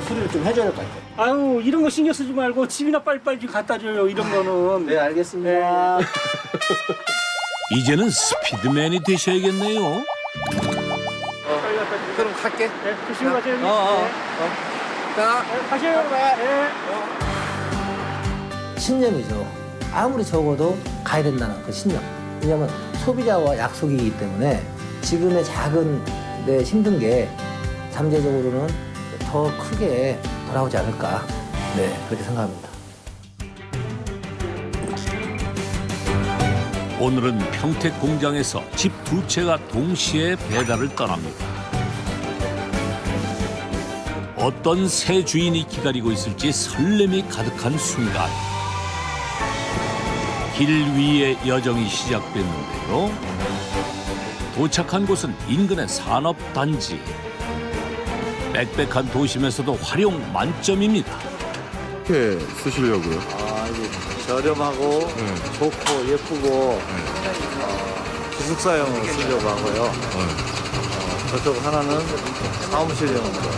수리를 좀 해줘야 될 것 같아. 아유, 이런 거 신경 쓰지 말고 집이나 빨리빨리 좀 갖다 줘요. 이런 거는. 네, 알겠습니다. 이제는 스피드맨이 되셔야겠네요. 그럼 갈게. 네, 조심히 가세요. 자, 가세요. 네. 신념이죠. 아무리 적어도 가야 된다는 그 신념. 왜냐하면 소비자와 약속이기 때문에 지금의 작은 내 힘든 게 잠재적으로는 더 크게 돌아오지 않을까. 네, 그렇게 생각합니다. 오늘은 평택 공장에서 집 2채가 동시에 배달을 떠납니다. 어떤 새 주인이 기다리고 있을지 설렘이 가득한 순간. 길 위의 여정이 시작됐는데요. 도착한 곳은 인근의 산업단지. 빽빽한 도심에서도 활용 만점입니다. 어떻게 쓰시려고요? 이게 저렴하고 좋고 예쁘고 기숙사용으로 쓰려고 하고요. 저쪽 하나는 사무실용으로.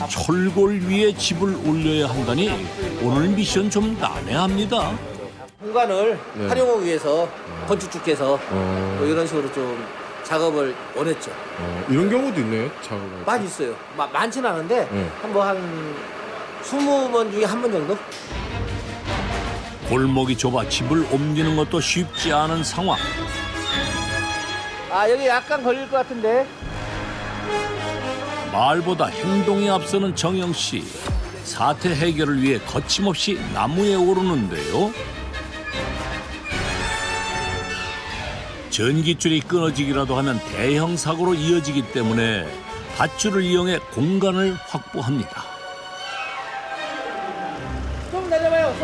철골 위에 집을 올려야 한다니 오늘 미션 좀 난해합니다. 공간을 활용을 위해서 건축주께서 뭐 이런 식으로 좀 작업을 원했죠. 이런 경우도 있네요, 작업을. 많이 있어요. 많지는 않은데 한 20번 중에 한 번 정도? 골목이 좁아 집을 옮기는 것도 쉽지 않은 상황. 여기 약간 걸릴 것 같은데. 말보다 행동이 앞서는 정영 씨. 사태 해결을 위해 거침없이 나무에 오르는데요. 전기줄이 끊어지기라도 하면 대형 사고로 이어지기 때문에 밧줄을 이용해 공간을 확보합니다. 좀 내려봐요.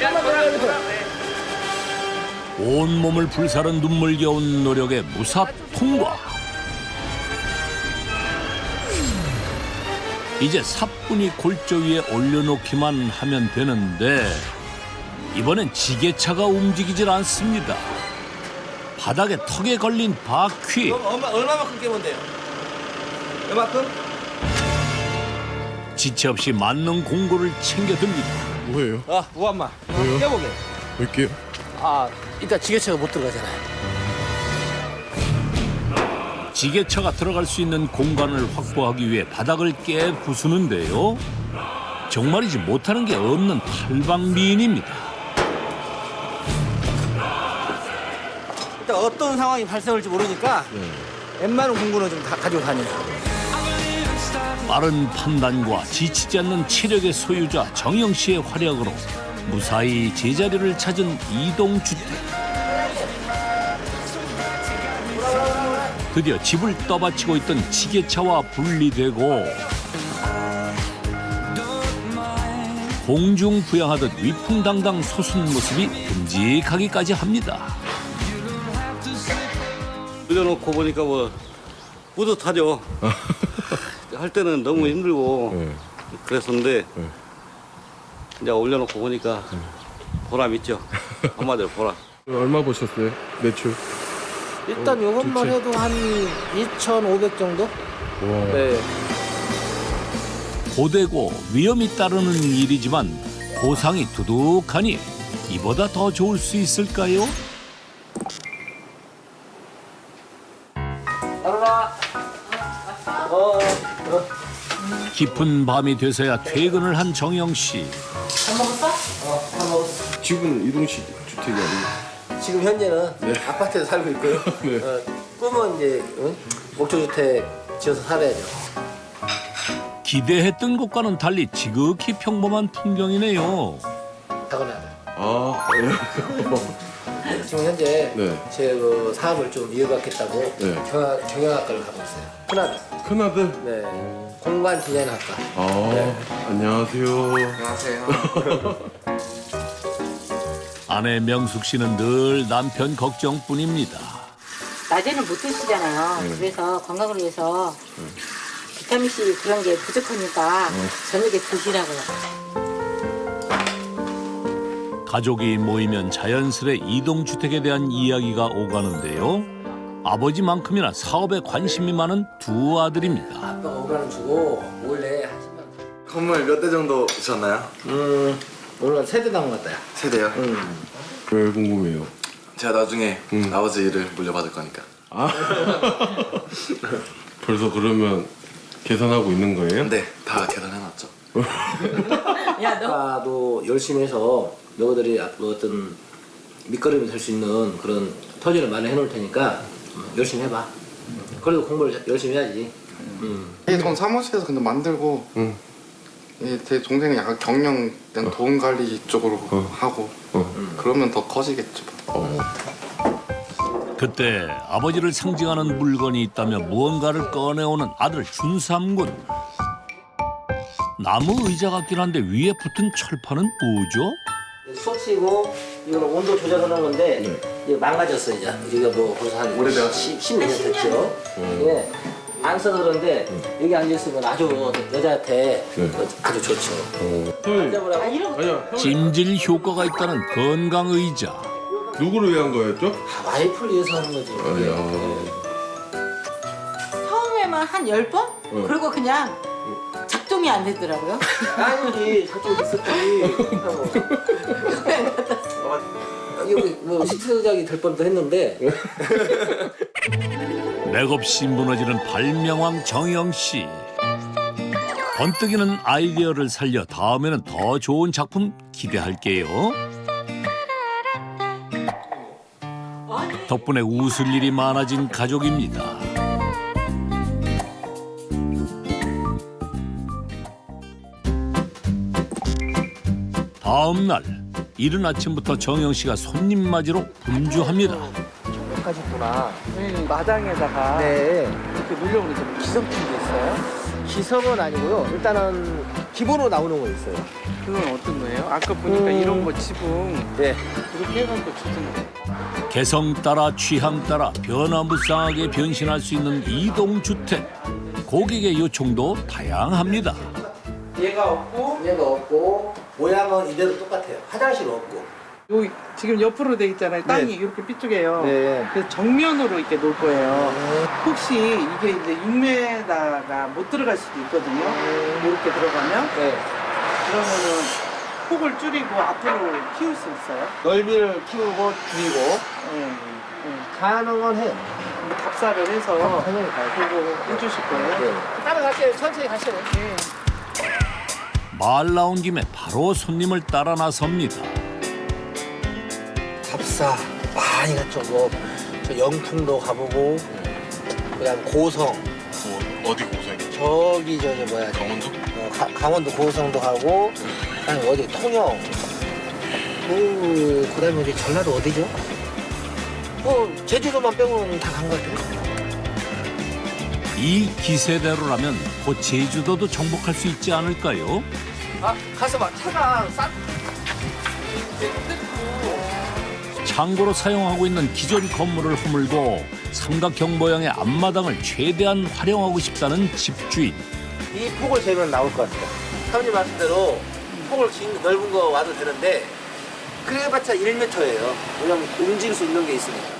잠깐만 내려봐요. 온몸을 불사른 눈물겨운 노력에 무사 통과. 이제 삽 충분히 골조 위에 올려놓기만 하면 되는데 이번엔 지게차가 움직이질 않습니다. 바닥에 턱에 걸린 바퀴. 얼마만큼 깨면 돼요? 얼마큼? 지체 없이 맞는 공구를 챙겨듭니다. 뭐예요? 우한마. 왜요? 깨보게. 왜게요? 이따 지게차가 못 들어가잖아요. 지게차가 들어갈 수 있는 공간을 확보하기 위해 바닥을 깨 부수는데요. 정말이지 못하는 게 없는 탈방미인입니다. 일단 어떤 상황이 발생할지 모르니까 웬만한 공구는 좀 다 가지고 다녀요. 빠른 판단과 지치지 않는 체력의 소유자 정영 씨의 활약으로 무사히 제자리를 찾은 이동주택. 드디어 집을 떠받치고 있던 지게차와 분리되고 공중부양하듯 위풍당당 솟은 모습이 듬직하기까지 합니다. 올려놓고 보니까 뭐 뿌듯하죠. 할 때는 너무 힘들고 그랬었는데 이제 올려놓고 보니까 보람 있죠. 한마디로 보람. 얼마 보셨어요? 매출? 일단 요것만 해도 한 2,500 정도? 네. 고되고 위험이 따르는 일이지만 보상이 두둑하니 이보다 더 좋을 수 있을까요? 깊은 밤이 돼서야 퇴근을 한 정영 씨. 밥 먹었어? 밥 먹었어. 지금 이동식 주택이 아니에요? 지금 현재는 아파트에서 살고 있고요. 꿈은 이제 목조주택 지어서 살아야죠. 기대했던 것과는 달리 지극히 평범한 풍경이네요. 타고나요. 지금 현재 제 그 사업을 좀 이어받겠다고 경영학과를 가고 있어요. 큰아들. 큰아들? 네. 공간 디자인학과. 안녕하세요. 아내 명숙 씨는 늘 남편 걱정뿐입니다. 낮에는 못 드시잖아요. 그래서 건강을 위해서 비타민C 그런 게 부족하니까 저녁에 드시라고요. 가족이 모이면 자연스레 이동주택에 대한 이야기가 오가는데요. 아버지만큼이나 사업에 관심이 많은 두 아들입니다. 아빠가 5만 원 주고 몰래 한 10만 원. 건물 몇 대 정도 주셨나요? 물론 세대 나온 것 같아요. 세대요? 왜 궁금해요? 제가 나중에 아버지 일을 물려받을 거니까. 벌써 그러면 계산하고 있는 거예요? 네, 다 계산해놨죠. 아빠도 열심히 해서 너희들이 앞으로 어떤 밑거름이 될 수 있는 그런 터전을 마련해 놓을 테니까 열심히 해봐. 그래도 공부를 열심히 해야지. 전 사무실에서 근데 만들고 제 동생은 약간 경영, 돈 관리 쪽으로 하고 그러면 더 커지겠죠. 그때 아버지를 상징하는 물건이 있다며 무언가를 꺼내오는 아들 준삼군. 나무 의자 같긴 한데 위에 붙은 철판은 뭐죠? 수치고 이거는 온도 조절하는 건데 이게 망가졌어 이제. 우리가 뭐 벌써 한 10몇 년 됐죠. 이게 안 써서 그런데 여기 앉아 있으면 아주 여자한테 아주 좋죠. 찜질 효과가 있다는 건강 의자. 누구를 위한 거였죠? 와이프를 위해서 하는 거지. 처음에만 한 10번? 그리고 그냥 작동이 안 되더라고요. 아니지, 작동 있었지. 여기 뭐 시트작이 될 뻔도 했는데. 맥없이 무너지는 발명왕 정영 씨. 번뜩이는 아이디어를 살려 다음에는 더 좋은 작품 기대할게요. 덕분에 웃을 일이 많아진 가족입니다. 다음 날 이른 아침부터 정영 씨가 손님 맞이로 분주합니다. 여기까지 있구나. 마당에다가 네. 이렇게 물려오는 좀 기성 같은 게 있어요? 기성은 아니고요. 일단은 기본으로 나오는 거 있어요. 그건 어떤 거예요? 아까 보니까 이런 거 지붕 네. 이렇게 해가지고 좋던데. 개성 따라 취향 따라 변화무쌍하게 변신할 수 있는 이동주택. 고객의 요청도 다양합니다. 얘가 없고 얘가 없고 모양은 이대로 똑같아요. 화장실 없고. 요 지금 옆으로 돼 있잖아요. 땅이 네. 이렇게 삐뚤게요. 네. 그래서 정면으로 이렇게 놓을 거예요. 혹시 이게 이제 6m가 못 들어갈 수도 있거든요. 이렇게 들어가면 그러면은 폭을 줄이고 앞으로 키울 수 있어요. 넓이를 키우고 줄이고 가능은 해요. 답사를 해서 그리고 해주실 거예요. 따라갈게요. 천천히 가시죠. 말 나온 김에 바로 손님을 따라 나섭니다. 답사 많이 갔죠. 저 영풍도 가보고 그다음 고성. 어디 고성이? 저기 뭐야? 강원도? 강원도 고성도 가고 아니 어디 통영. 그다음에 어디 전라도 어디죠? 제주도만 빼고는 다 간 것 같아요. 이 기세대로라면 곧 제주도도 정복할 수 있지 않을까요? 가서 막 차가 싹. 창고로 사용하고 있는 기존 건물을 허물고 삼각형 모양의 앞마당을 최대한 활용하고 싶다는 집주인. 이 폭을 재면 나올 것 같아요. 사모님 말씀대로 폭을 넓은 거 와도 되는데 그래봤자 1m예요. 왜냐면 움직일 수 있는 게 있으니까.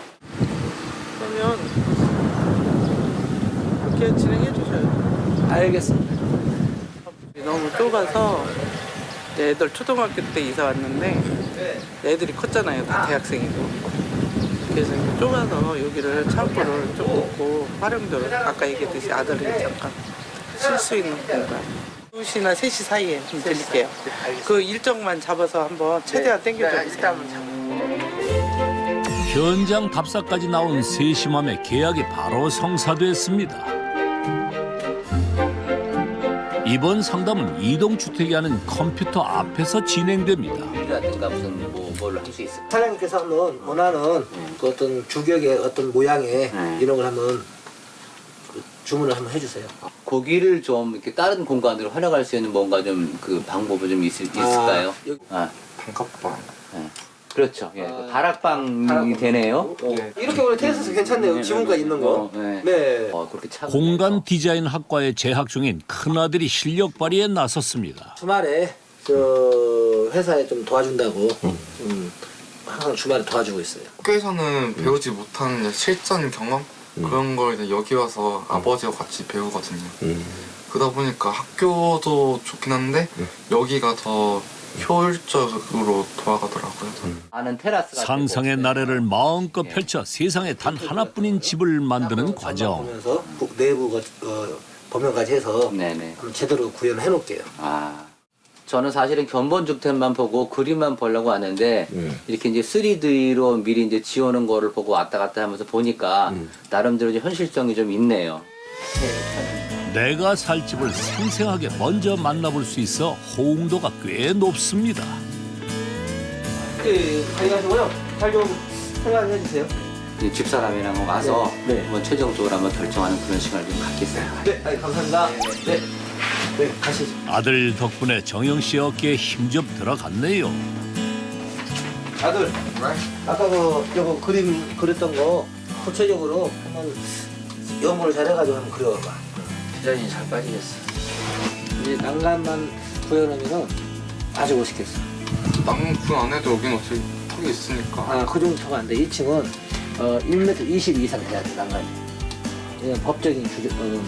그러면 그렇게 진행해 주셔요. 알겠습니다. 너무 좁아서 애들 초등학교 때 이사 왔는데 애들이 컸잖아요. 다 대학생이고. 그래서 이제 좁아서 여기를 창고를 좀 놓고 활용도를 아까 얘기했듯이 아들이 잠깐 쉴 수 있는 공간. 2시나 3시 사이에 좀 드릴게요. 그 일정만 잡아서 한번 최대한 땡겨줘보세요. 현장 답사까지 나온 세심함에 계약이 바로 성사됐습니다. 이번 상담은 이동주택이 하는 컴퓨터 앞에서 진행됩니다. 라든가 무슨 뭘로 할 수 있을까요? 사장님께서 한번 원하는 그 어떤 주격의 어떤 모양의 이런 걸 한번 주문을 한번 해주세요. 고기를 좀 이렇게 다른 공간으로 활용할 수 있는 뭔가 좀 그 방법이 좀 있을까요? 단칸방. 그렇죠. 예, 다락방이 되네요. 이렇게 원래 테라스 괜찮네요. 지붕가 있는 거. 네. 그렇게 공간 디자인 학과에 재학 중인 큰아들이 실력 발휘에 나섰습니다. 주말에 저 회사에 좀 도와준다고 항상 주말에 도와주고 있어요. 학교에서는 배우지 못하는 실전 경험 그런 걸 이제 여기 와서 아버지와 같이 배우거든요. 그러다 보니까 학교도 좋긴 한데 여기가 더 효율적으로 돌아가더라고요. 아는 테라스가 상상의 나래를 마음껏 펼쳐 세상에 단 하나뿐인 집을 만드는 과정. 보면서 내부 범용까지 해서 한번 제대로 구현해 놓을게요. 저는 사실은 견본주택만 보고 그림만 보려고 하는데 이렇게 이제 3D로 미리 이제 지어놓은 거를 보고 왔다 갔다 하면서 보니까 나름대로 이제 현실성이 좀 있네요. 내가 살 집을 생생하게 먼저 만나볼 수 있어 호응도가 꽤 높습니다. 가져가시고요. 잘 좀 생각해 주세요. 집사람이랑 와서 한번 최종적으로 한번 결정하는 그런 시간을 좀 갖겠어요. 네, 감사합니다. 네, 가시죠. 아들 덕분에 정영 씨 어깨에 힘 좀 들어갔네요. 아들, 아까 요거 그림 그렸던 거 구체적으로 한번 연구를 잘 해가지고 한번 그려봐. 디자인이 잘 빠지겠어. 이제 난간만 구현하면은 아주 멋있겠어. 난간 구현 안 해도 여기는 어차피 턱이 있으니까. 그 정도 턱 안 돼. 2층은 1m 20 이상 돼야 돼, 난간이. 이건 법적인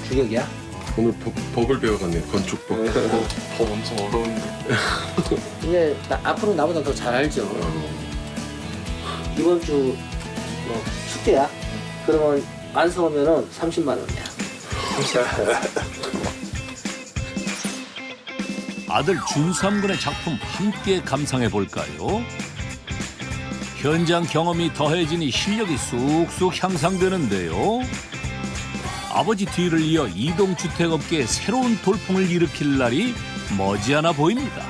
규격이야. 오늘 법을 배워갔네요. 건축법. 법 엄청 어려운데. 이제 앞으로 나보다 더 잘 알죠. 이번 주 축제야. 그러면 완성하면은 30만 원이야. 아들 준삼군의 작품 함께 감상해 볼까요? 현장 경험이 더해지니 실력이 쑥쑥 향상되는데요. 아버지 뒤를 이어 이동주택업계에 새로운 돌풍을 일으킬 날이 머지않아 보입니다.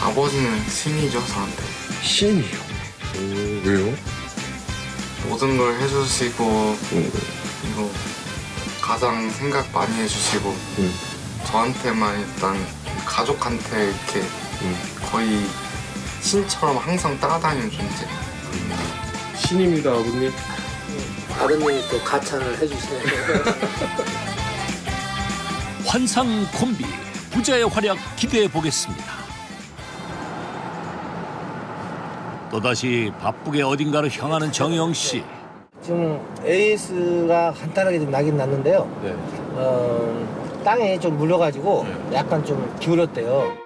아버지는 신이죠, 저한테. 신이요? 왜요? 모든 걸 해주시고 그리고 가장 생각 많이 해주시고 저한테만 일단 가족한테 이렇게 거의 신처럼 항상 따라다니는 존재. 신입니다, 아버님. 아버님이 또 가찬을 해주시네요. 환상 콤비 부자의 활약 기대해 보겠습니다. 또다시 바쁘게 어딘가로 향하는 정영 씨. 지금 AS가 간단하게 좀 나긴 났는데요. 땅에 좀 물려가지고 약간 좀 기울었대요.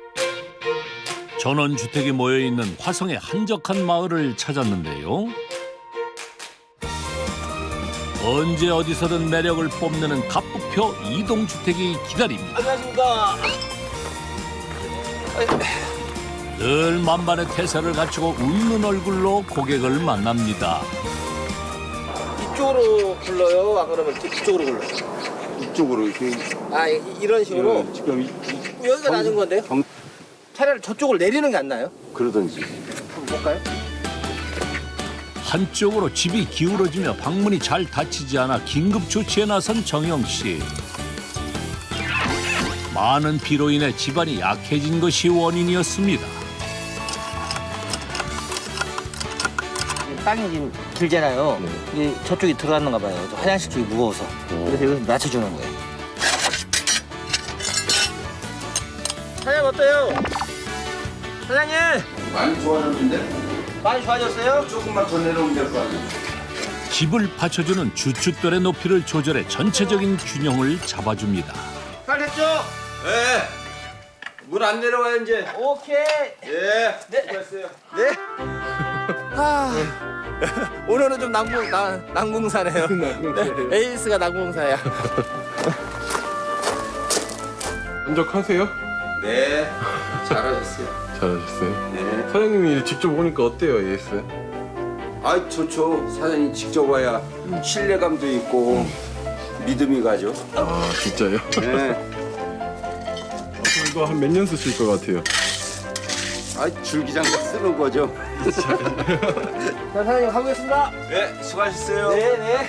전원주택이 모여있는 화성의 한적한 마을을 찾았는데요. 언제 어디서든 매력을 뽐내는 갑부표 이동주택이 기다립니다. 안녕하십니까. 늘 만반의 태세를 갖추고 웃는 얼굴로 고객을 만납니다. 이쪽으로 불러요? 안 그러면 이쪽으로 불러요? 이쪽으로 이렇게. 아, 이런 식으로? 지금 여기가 낮은 건데요? 차라리 저쪽을 내리는 게 안 나요? 그러든지. 한번 볼까요? 한쪽으로 집이 기울어지며 방문이 잘 닫히지 않아 긴급 조치에 나선 정영 씨. 많은 비로 인해 집안이 약해진 것이 원인이었습니다. 땅이 지금 길잖아요. 이게 저쪽이 들어갔는가 봐요. 저 화장실 쪽이 무거워서. 그래서 여기서 낮춰주는 거예요. 사장님 어때요? 사장님! 많이 좋아졌는데? 많이 좋아졌어요? 조금만 더 내려오면 될 거 아니에요? 집을 받쳐주는 주춧돌의 높이를 조절해 전체적인 균형을 잡아줍니다. 잘 됐죠? 네. 물 안 내려와요 이제. 오케이. 예. 네. 수고했어요. 네. 오늘은 좀 난궁사네요. 네, 에이스가 난궁사야. 만족하세요? 네, 잘하셨어요. 잘하셨어요. 네. 사장님이 직접 오니까 어때요, AS? 아, 좋죠. 사장님 직접 와야 신뢰감도 있고 믿음이 가죠. 아, 진짜요? 네. 이거 한 몇 년 쓰실 것 같아요? 아, 줄기장갑 쓰는 거죠. 자, 사장님 가보겠습니다. 네, 수고하셨어요. 네네.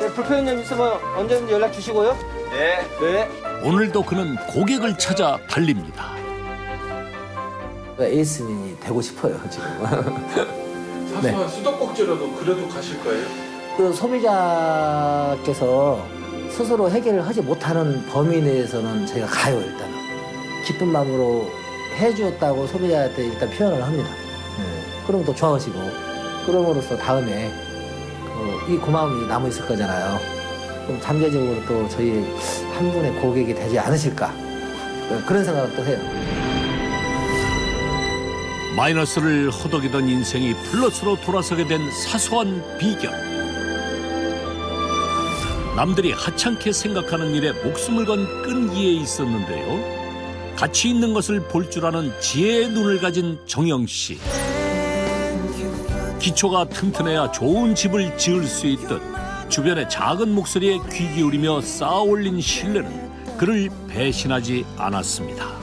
네, 불편한 점 있으면 언제든지 연락 주시고요. 네. 네. 오늘도 그는 고객을 찾아 달립니다. 에이스민이 되고 싶어요, 지금. 사소한 수도꼭지라도 그래도 가실 거예요? 그 소비자께서 스스로 해결을 하지 못하는 범위 내에서는 저희가 가요, 일단은. 기쁜 마음으로 해주었다고 소비자한테 일단 표현을 합니다. 그럼 또 좋아하시고, 그럼으로써 다음에 이 고마움이 남아있을 거잖아요. 그럼 잠재적으로 또 저희 한 분의 고객이 되지 않으실까. 그런 생각을 또 해요. 마이너스를 허덕이던 인생이 플러스로 돌아서게 된 사소한 비결. 남들이 하찮게 생각하는 일에 목숨을 건 끈기에 있었는데요. 가치 있는 것을 볼 줄 아는 지혜의 눈을 가진 정영 씨. 기초가 튼튼해야 좋은 집을 지을 수 있듯 주변의 작은 목소리에 귀 기울이며 쌓아 올린 신뢰는 그를 배신하지 않았습니다.